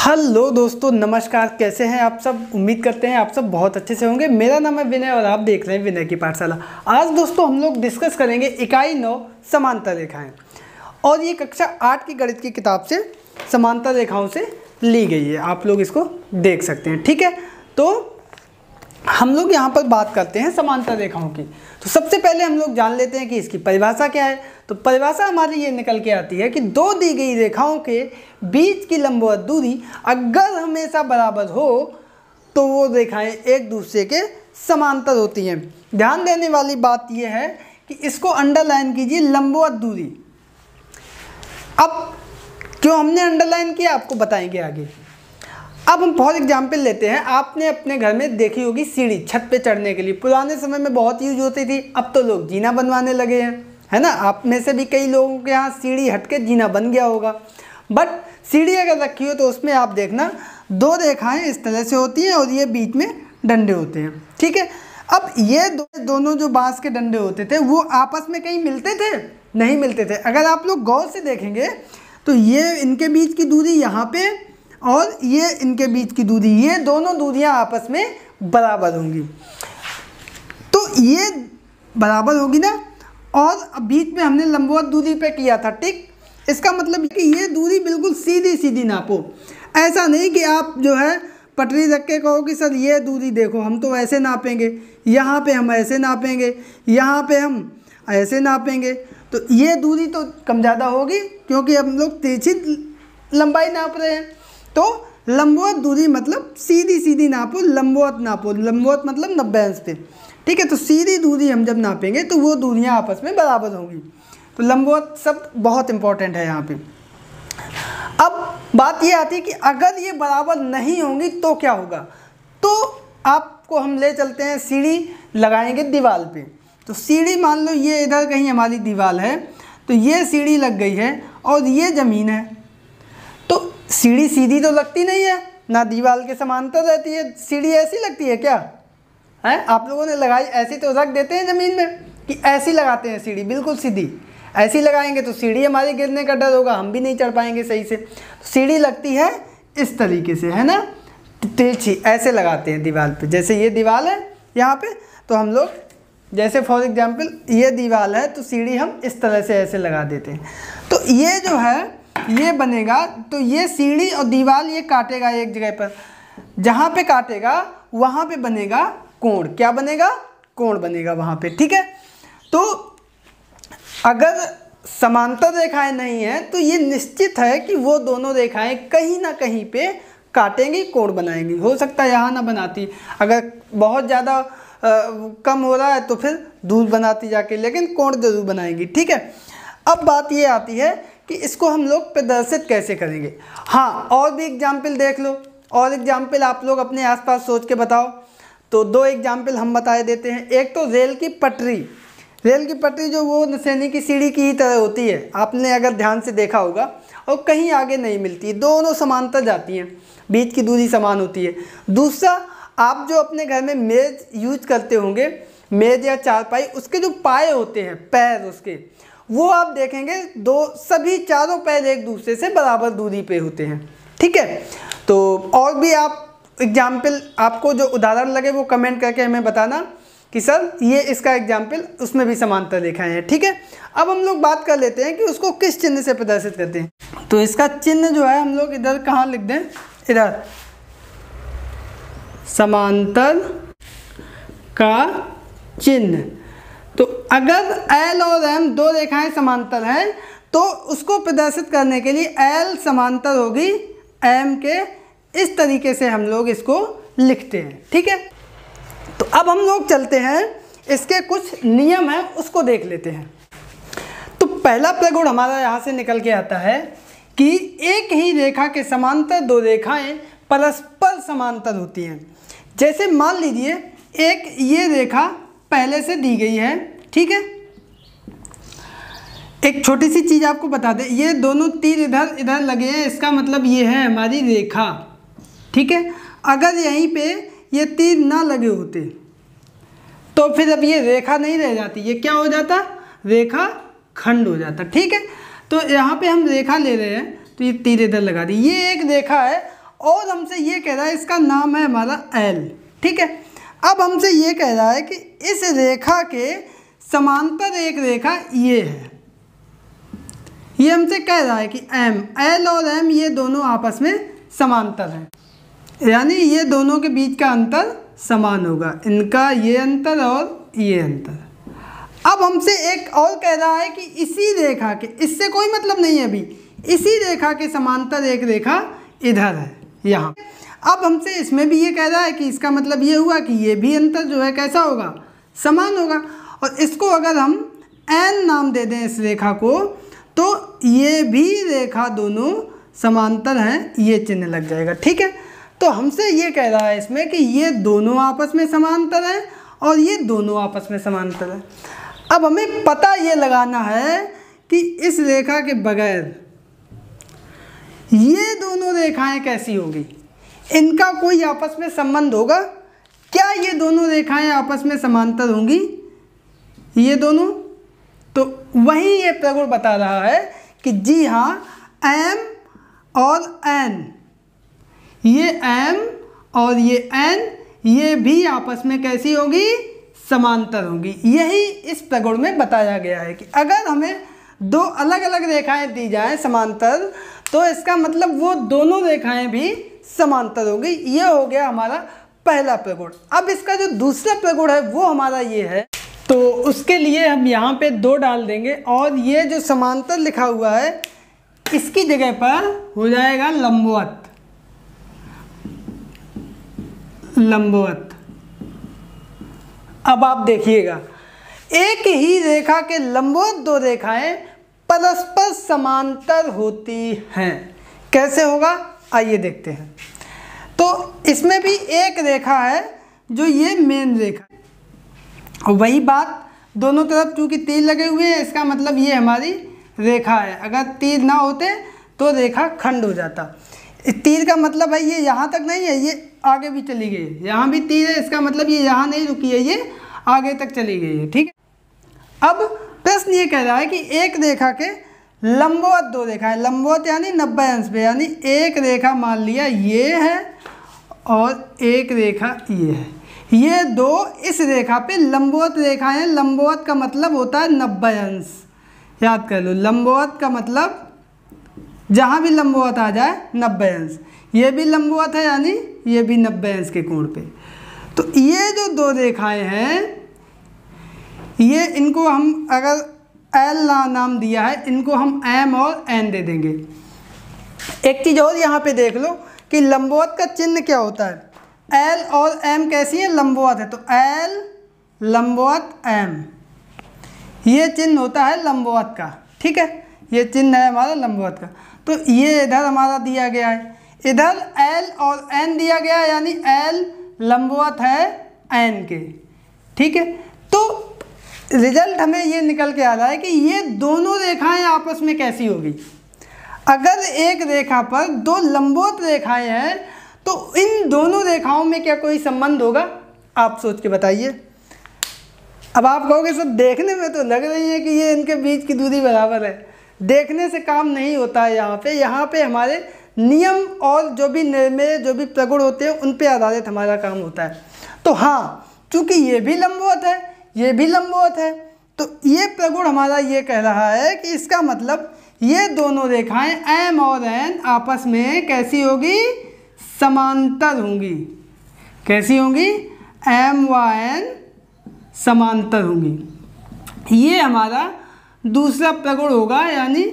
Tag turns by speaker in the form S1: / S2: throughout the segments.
S1: Hello दोस्तों, नमस्कार। कैसे हैं आप सब? उम्मीद करते हैं आप सब बहुत अच्छे से होंगे। मेरा नाम है विनय और आप देख रहे हैं विनय की पाठशाला। आज दोस्तों हम लोग डिस्कस करेंगे इकाई 9 समांतर रेखाएं, और ये कक्षा 8 की गणित की किताब से समांतर रेखाओं से ली गई है। आप लोग इसको देख सकते हैं, ठीक है। तो हम लोग यहाँ पर बात करते हैं समांतर रेखाओं की। तो सबसे पहले हम लोग जान लेते हैं कि इसकी परिभाषा क्या है। तो परिभाषा हमारी ये निकल के आती है कि दो दी गई रेखाओं के बीच की लंबवत दूरी अगर हमेशा बराबर हो तो वो रेखाएं एक दूसरे के समांतर होती हैं। ध्यान देने वाली बात यह है कि इसको अंडरलाइन कीजिए, लंबवत दूरी। अब क्यों हमने अंडरलाइन किया आपको बताएंगे आगे। अब हम फॉर एग्जाम्पल लेते हैं, आपने अपने घर में देखी होगी सीढ़ी, छत पे चढ़ने के लिए पुराने समय में बहुत यूज होती थी। अब तो लोग जीना बनवाने लगे हैं, है ना। आप में से भी कई लोगों के यहाँ सीढ़ी हट के जीना बन गया होगा। बट सीढ़ी अगर रखी हो तो उसमें आप देखना दो रेखाएं इस तरह से होती हैं और ये बीच में डंडे होते हैं, ठीक है। अब ये दोनों जो बांस के डंडे होते थे वो आपस में कहीं मिलते थे? नहीं मिलते थे। अगर आप लोग गौर से देखेंगे तो ये इनके बीच की दूरी यहाँ पे और ये इनके बीच की दूरी, ये दोनों दूरियां आपस में बराबर होंगी। तो ये बराबर होगी ना, और बीच में हमने लंबवत दूरी पे किया था, ठीक। इसका मतलब कि ये दूरी बिल्कुल सीधी सीधी नापो। ऐसा नहीं कि आप जो है पटरी रख के कहो कि सर ये दूरी देखो, हम तो ऐसे नापेंगे, यहाँ पे हम ऐसे नापेंगे, यहाँ पे हम ऐसे नापेंगे। तो ये दूरी तो कम ज़्यादा होगी क्योंकि हम लोग तिरछी लंबाई नाप रहे हैं। तो लंबवत दूरी मतलब सीधी सीधी नापो, लंबवत नापो। लंबवत मतलब 90 अंश पे, ठीक है। तो सीधी दूरी हम जब नापेंगे तो वो दूरियां आपस में बराबर होंगी। तो लंबवत शब्द बहुत इंपॉर्टेंट है यहाँ पे। अब बात ये आती है कि अगर ये बराबर नहीं होंगी तो क्या होगा। तो आपको हम ले चलते हैं, सीढ़ी लगाएंगे दीवार पे। तो सीढ़ी मान लो ये इधर कहीं हमारी दीवार है, तो ये सीढ़ी लग गई है और ये ज़मीन है। तो सीढ़ी सीधी तो लगती नहीं है ना, दीवार के समांतर रहती है। सीढ़ी ऐसी लगती है क्या? है आप लोगों ने लगाई ऐसी तो रख देते हैं ज़मीन में कि ऐसी लगाते हैं सीढ़ी, बिल्कुल सीधी। ऐसी लगाएंगे तो सीढ़ी हमारे गिरने का डर होगा, हम भी नहीं चढ़ पाएंगे सही से। तो सीढ़ी लगती है इस तरीके से, है ना, तिरछी ऐसे लगाते हैं दीवार पे। जैसे ये दीवार है यहाँ पे, तो हम लोग जैसे फॉर एग्जाम्पल ये दीवार है तो सीढ़ी हम इस तरह से ऐसे लगा देते हैं। तो ये जो है ये बनेगा, तो ये सीढ़ी और दीवार ये काटेगा एक जगह पर, जहाँ पे काटेगा वहाँ पे बनेगा कोण। क्या बनेगा? कोण बनेगा वहाँ पे, ठीक है। तो अगर समांतर रेखाएं नहीं हैं तो ये निश्चित है कि वो दोनों रेखाएं कहीं ना कहीं पे काटेंगी, कोण बनाएंगी। हो सकता है यहाँ ना बनाती, अगर बहुत ज़्यादा कम हो रहा है तो फिर दूर बनाती जाके, लेकिन कोण जरूर बनाएंगी, ठीक है। अब बात ये आती है कि इसको हम लोग प्रदर्शित कैसे करेंगे। हाँ, और भी एग्जाम्पल देख लो, और एग्जाम्पल आप लोग अपने आसपास सोच के बताओ। तो दो एग्जाम्पल हम बता देते हैं। एक तो रेल की पटरी। रेल की पटरी जो वो नसैनी की सीढ़ी की ही तरह होती है, आपने अगर ध्यान से देखा होगा, और कहीं आगे नहीं मिलती, दोनों समांतर जाती हैं, बीच की दूरी समान होती है। दूसरा, आप जो अपने घर में मेज़ यूज करते होंगे, मेज़ या चारपाई, उसके जो पाए होते हैं, पैर उसके, वो आप देखेंगे सभी चारों पैर एक दूसरे से बराबर दूरी पे होते हैं, ठीक है। तो और भी आप एग्जाम्पल, आपको जो उदाहरण लगे वो कमेंट करके हमें बताना कि सर ये इसका एग्जाम्पल, उसमें भी समांतर रेखाएं हैं, ठीक है। अब हम लोग बात कर लेते हैं कि उसको किस चिन्ह से प्रदर्शित करते हैं। तो इसका चिन्ह जो है हम लोग इधर कहाँ लिख दें, इधर समांतर का चिन्ह। तो अगर L और M दो रेखाएं समांतर हैं तो उसको प्रदर्शित करने के लिए L समांतर होगी M के, इस तरीके से हम लोग इसको लिखते हैं, ठीक है। तो अब हम लोग चलते हैं, इसके कुछ नियम हैं उसको देख लेते हैं। तो पहला प्रगुण हमारा यहाँ से निकल के आता है कि एक ही रेखा के समांतर दो रेखाएं परस्पर समांतर होती हैं। जैसे मान लीजिए एक ये रेखा पहले से दी गई है, ठीक है। एक छोटी सी चीज़ आपको बता दें, ये दोनों तीर इधर इधर लगे हैं, इसका मतलब ये है हमारी रेखा, ठीक है। अगर यहीं पे ये तीर ना लगे होते तो फिर अब ये रेखा नहीं रह जाती, ये क्या हो जाता, रेखा खंड हो जाता, ठीक है। तो यहाँ पे हम रेखा ले रहे हैं तो ये तीर इधर लगा दी, ये एक रेखा है और हमसे ये कह रहा है, इसका नाम है हमारा L, ठीक है। अब हमसे ये कह रहा है कि इस रेखा के समांतर एक रेखा ये है, ये हमसे कह रहा है कि M, L और M ये दोनों आपस में समांतर हैं, यानी ये दोनों के बीच का अंतर समान होगा, इनका ये अंतर और ये अंतर। अब हमसे एक और कह रहा है कि इसी रेखा के, इससे कोई मतलब नहीं है अभी, इसी रेखा के समांतर एक रेखा इधर है यहाँ। अब हमसे इसमें भी ये कह रहा है कि इसका मतलब ये हुआ कि ये भी अंतर जो है कैसा होगा, समान होगा। और इसको अगर हम N नाम दे दें इस रेखा को, तो ये भी रेखा दोनों समांतर हैं, ये चिन्ह लग जाएगा, ठीक है। तो हमसे ये कह रहा है इसमें कि ये दोनों आपस में समांतर हैं और ये दोनों आपस में समांतर हैं। अब हमें पता ये लगाना है कि इस रेखा के बगैर ये दोनों रेखाएं कैसी होगी, इनका कोई आपस में संबंध होगा क्या, ये दोनों रेखाएं आपस में समांतर होंगी ये दोनों। तो वही ये प्रगुण बता रहा है कि जी हाँ, M और N, ये M और ये N ये भी आपस में कैसी होगी, समांतर होंगी। यही इस प्रगुण में बताया गया है कि अगर हमें दो अलग अलग रेखाएं दी जाएं समांतर, तो इसका मतलब वो दोनों रेखाएं भी समांतर होंगी। ये हो गया हमारा पहला प्रगुण। अब इसका जो दूसरा प्रगुण है वो हमारा ये है, तो उसके लिए हम यहाँ पे 2 डाल देंगे और ये जो समांतर लिखा हुआ है इसकी जगह पर हो जाएगा लंबवत, लंबवत। अब आप देखिएगा, एक ही रेखा के लंबवत 2 रेखाएं परस्पर समांतर होती हैं। कैसे होगा, आइए देखते हैं। तो इसमें भी एक रेखा है जो ये मेन रेखा है, और वही बात दोनों तरफ चूंकि तीर लगे हुए हैं, इसका मतलब ये हमारी रेखा है। अगर तीर ना होते तो रेखा खंड हो जाता। इस तीर का मतलब है ये यहाँ तक नहीं है, ये आगे भी चली गई है, यहाँ भी तीर है, इसका मतलब ये यहाँ नहीं रुकी है, ये आगे तक चली गई है, ठीक है। अब प्रश्न ये कह रहा है कि एक रेखा के लंबवत 2 रेखाएं, लंबवत यानी 90 अंश पे, यानी एक रेखा मान लिया ये है और एक रेखा ये है, ये 2 इस रेखा पे लंबवत रेखाएं हैं। लंबवत का मतलब होता है 90 अंश, याद कर लो। लंबवत का मतलब जहाँ भी लंबवत आ जाए 90 अंश, ये भी लंबवत है यानी ये भी 90 अंश के कोण पे। तो ये जो 2 रेखाएं हैं, ये इनको हम अगर L नाम दिया है, इनको हम M और N दे देंगे। एक चीज़ और यहाँ पे देख लो कि लंबवत का चिन्ह क्या होता है, L और M कैसी है, लंबवत है, तो L लंबवत M, ये चिन्ह होता है लंबवत का, ठीक है। ये चिन्ह है हमारा लंबवत का। तो ये इधर हमारा दिया गया है, इधर L और N दिया गया है, यानी L लंबवत है N के, ठीक है। तो रिजल्ट हमें ये निकल के आ रहा है कि ये दोनों रेखाएं आपस में कैसी होगी। अगर एक रेखा पर 2 लंबवत रेखाएं हैं, तो इन दोनों रेखाओं में क्या कोई संबंध होगा, आप सोच के बताइए। अब आप कहोगे सर देखने में तो लग रही है कि ये इनके बीच की दूरी बराबर है, देखने से काम नहीं होता है। यहाँ पे हमारे नियम और जो भी निर्णय, जो भी प्रगुण होते हैं, उन पे आधारित हमारा काम होता है। तो हाँ, चूंकि ये भी लंबवत है, ये भी लंबवत है, तो ये प्रगुण हमारा ये कह रहा है कि इसका मतलब ये दोनों रेखाएं M और N आपस में कैसी होगी, समांतर होंगी। कैसी होंगी, M व N समांतर होंगी। ये हमारा दूसरा प्रगुण होगा, यानी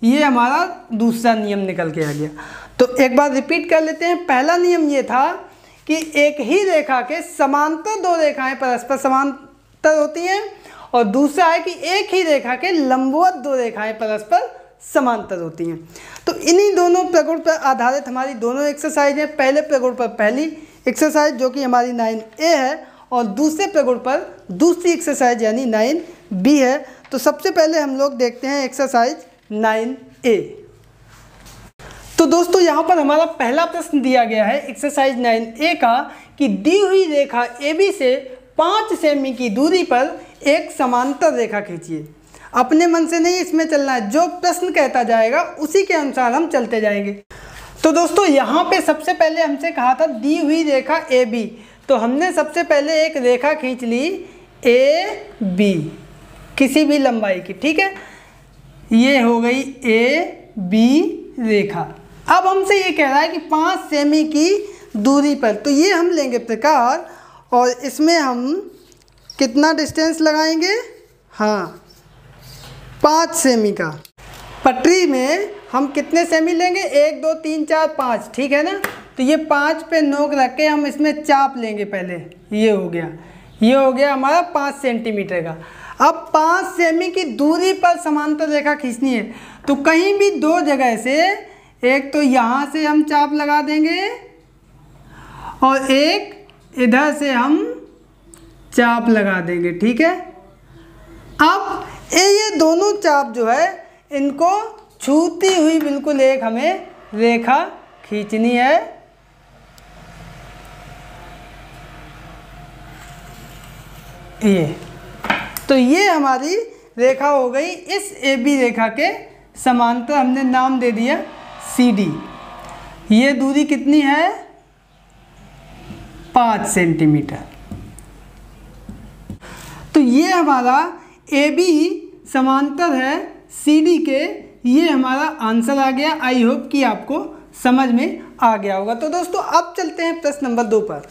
S1: ये हमारा दूसरा नियम निकल के आ गया। तो एक बार रिपीट कर लेते हैं। पहला नियम ये था कि एक ही रेखा के समांतर 2 रेखाएं परस्पर समांतर होती हैं, और दूसरा है कि एक ही रेखा के लंबवत 2 रेखाएं परस्पर समांतर होती हैं। तो इन्हीं दोनों प्रगुण पर आधारित हमारी दोनों एक्सरसाइज हैं। पहले प्रगुण पर पहली एक्सरसाइज जो कि हमारी 9A है, और दूसरे प्रगुण पर दूसरी एक्सरसाइज यानी 9B है। तो सबसे पहले हम लोग देखते हैं एक्सरसाइज 9A। तो दोस्तों यहाँ पर हमारा पहला प्रश्न दिया गया है एक्सरसाइज 9A का कि दी हुई रेखा AB से 5 सेमी की दूरी पर एक समांतर रेखा खींचिए। अपने मन से नहीं इसमें चलना है, जो प्रश्न कहता जाएगा उसी के अनुसार हम चलते जाएंगे। तो दोस्तों यहाँ पे सबसे पहले हमसे कहा था दी हुई रेखा ए बी, तो हमने सबसे पहले एक रेखा खींच ली ए बी किसी भी लंबाई की, ठीक है। ये हो गई ए बी रेखा। अब हमसे ये कह रहा है कि 5 सेमी की दूरी पर, तो ये हम लेंगे प्रकार और इसमें हम कितना डिस्टेंस लगाएंगे, हाँ 5 सेमी का। पटरी में हम कितने सेमी लेंगे, 1 2 3 4 5, ठीक है ना। तो ये 5 पे नोक रख के हम इसमें चाप लेंगे पहले, ये हो गया हमारा 5 सेंटीमीटर का। अब 5 सेमी की दूरी पर समांतर रेखा खींचनी है, तो कहीं भी 2 जगह से, एक तो यहाँ से हम चाप लगा देंगे और एक इधर से हम चाप लगा देंगे, ठीक है। अब ये दोनों चाप जो है इनको छूती हुई बिल्कुल एक हमें रेखा खींचनी है। तो ये हमारी रेखा हो गई इस ए बी रेखा के समांतर, हमने नाम दे दिया सी डी। ये दूरी कितनी है, 5 सेंटीमीटर। तो ये हमारा ए बी समांतर है सी डी के, ये हमारा आंसर आ गया। आई होप कि आपको समझ में आ गया होगा। तो दोस्तों अब चलते हैं प्रश्न नंबर 2 पर।